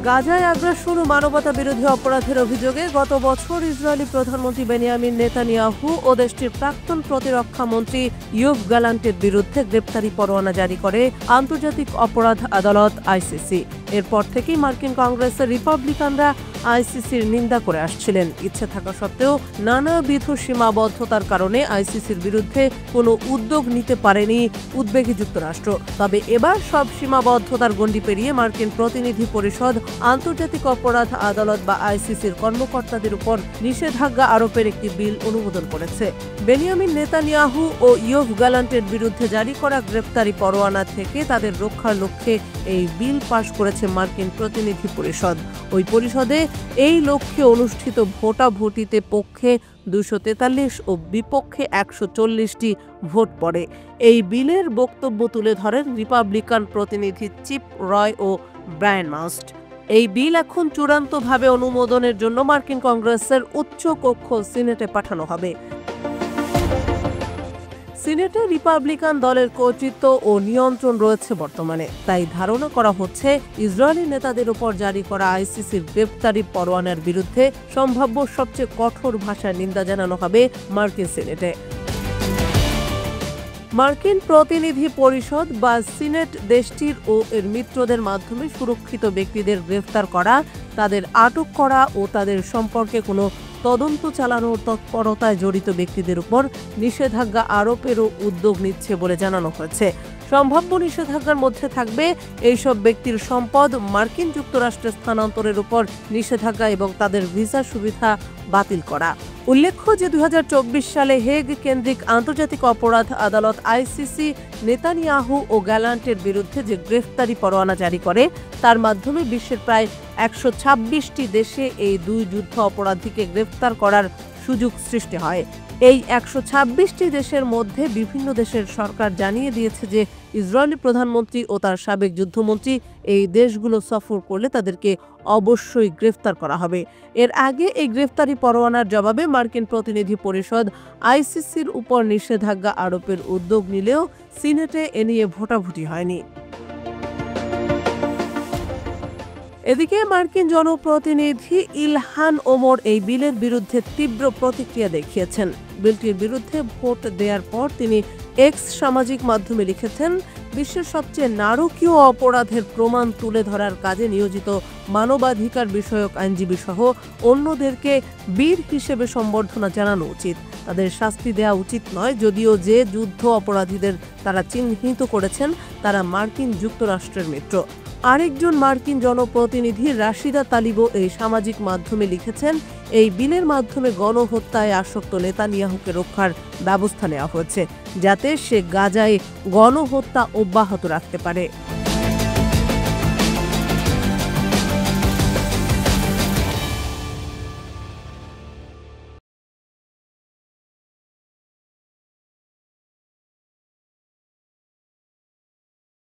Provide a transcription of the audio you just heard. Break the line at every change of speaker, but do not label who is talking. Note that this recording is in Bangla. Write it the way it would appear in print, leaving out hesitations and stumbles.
গাজায় আগ্রাসন ও মানবতা বিরোধী অপরাধের অভিযোগে গত বছর ইসরায়েলি প্রধানমন্ত্রী বেনিয়ামিন নেতানিয়াহু ও দেশটির প্রাক্তন প্রতিরক্ষা মন্ত্রী ইয়োভ গ্যালান্টের বিরুদ্ধে গ্রেপ্তারি পরোয়ানা জারি করে আন্তর্জাতিক অপরাধ আদালত আইসিসি। এরপর থেকেই মার্কিন কংগ্রেসের রিপাবলিকানরা আইসিসির নিন্দা করে আসছিলেন। ইচ্ছে থাকা সত্ত্বেও নানাবিধ সীমাবদ্ধতার কারণে আইসিসির বিরুদ্ধে কোনো উদ্যোগ নিতে পারেনি উদ্বেগী যুক্তরাষ্ট্র। তবে এবার সব সীমাবদ্ধতার গণ্ডি পেরিয়ে মার্কিন প্রতিনিধি পরিষদ আন্তর্জাতিক অপরাধ আদালত বা আইসিসির কর্মকর্তাদের উপর নিষেধাজ্ঞা আরোপের একটি বিল অনুমোদন করেছে। বেনিয়ামিন নেতানিয়াহু ও ইয়োভ গ্যালান্টের বিরুদ্ধে জারি করা গ্রেপ্তারি পরোয়ানা থেকে তাদের রক্ষার লক্ষ্যে এই বিল পাশ করেছে মার্কিন প্রতিনিধি পরিষদ। ওই পরিষদে এই লক্ষ্যে অনুষ্ঠিত ভোটাভুটিতে পক্ষে 243 ও বিপক্ষে 140টি ভোট পড়ে। এই বিলের বক্তব্য তুলে ধরেন রিপাবলিকান প্রতিনিধি চিপ রয় ও ব্রায়ান মাস্ট। এই বিল এখন চূড়ান্তভাবে অনুমোদনের জন্য মার্কিন কংগ্রেসের উচ্চ কক্ষ সিনেটে পাঠানো হবে। সিনেটে রিপাবলিকান দলের কর্তৃত্ব ও নিয়ন্ত্রণ রয়েছে বর্তমানে, তাই ধারণা করা হচ্ছে ইসরায়েলি নেতাদের উপর জারি করা আইসিসির গ্রেপ্তারি পরোয়ানার বিরুদ্ধে সম্ভাব্য সবচেয়ে কঠোর ভাষায় নিন্দা জানানো হবে মার্কিন সিনেটে। মার্কিন প্রতিনিধি পরিষদ বা সিনেট দেশটির ও এর মিত্রদের মাধ্যমে সুরক্ষিত ব্যক্তিদের গ্রেফতার করা, তাদের আটক করা ও তাদের সম্পর্কে কোনো তদন্ত চালানোর তৎপরতায় জড়িত ব্যক্তিদের উপর নিষেধাজ্ঞা আরোপেরও উদ্যোগ নিচ্ছে বলে জানানো হয়েছে। সম্ভাব্য নিষেধাজ্ঞার মধ্যে থাকবে এইসব ব্যক্তির সম্পদ মার্কিন যুক্তরাষ্ট্রে স্থানান্তরের উপর নিষেধাজ্ঞা এবং তাদের ভিসা সুবিধা বাতিল করা। উল্লেখ্য যে 2024 সালে হেগ কেন্দ্রিক আন্তর্জাতিক অপরাধ আদালত আইসিসি নেতানিয়াহু ও গ্যালান্টের বিরুদ্ধে যে গ্রেফতারি পরোয়ানা জারি করে, তার মাধ্যমে বিশ্বের প্রায় 126টি দেশে এই দুই যুদ্ধ অপরাধীকে গ্রেফতার করার সুযোগ সৃষ্টি হয়। এই 126টি দেশের মধ্যে বিভিন্ন দেশের সরকার জানিয়ে দিয়েছে যে ইসরায়েলি প্রধানমন্ত্রী ও তার সাবেক যুদ্ধমন্ত্রী এই দেশগুলো সফর করলে তাদেরকে অবশ্যই গ্রেফতার করা হবে। এর আগে এই গ্রেফতারি পরোয়ানার জবাবে মার্কিন প্রতিনিধি পরিষদ আইসিসির উপর নিষেধাজ্ঞা আরোপের উদ্যোগ নিলেও সিনেটে এ নিয়ে ভোটাভুটি হয়নি। এদিকে মার্কিন জনপ্রতিনিধি ইলহান ওমর এই বিলের বিরুদ্ধে তীব্র প্রতিক্রিয়া দেখিয়েছেন। বিলটির বিরুদ্ধে ভোট দেওয়ার পর তিনি এক্স সামাজিক মাধ্যমে লিখেছেন, বিশ্বের সবচেয়ে নারকীয় অপরাধের প্রমাণ তুলে ধরার কাজে নিয়োজিত মানবাধিকার বিষয়ক আইনজীবী সহ অন্যদেরকে বীর হিসেবে সম্বর্ধনা জানানো উচিত। তাদের শাস্তি দেওয়া উচিত নয়, যদিও যে যুদ্ধ অপরাধীদের তারা চিহ্নিত করেছেন তারা মার্কিন যুক্তরাষ্ট্রের মিত্র। আরেকজন মার্কিন জনপ্রতিনিধি রাশিদা তালিবও এই সামাজিক মাধ্যমে লিখেছেন, এই বিলের মাধ্যমে গণহত্যায় আসক্ত নেতানিয়াহুকে রক্ষার ব্যবস্থা নেওয়া হয়েছে, যাতে সে গাজায় গণহত্যা অব্যাহত রাখতে পারে।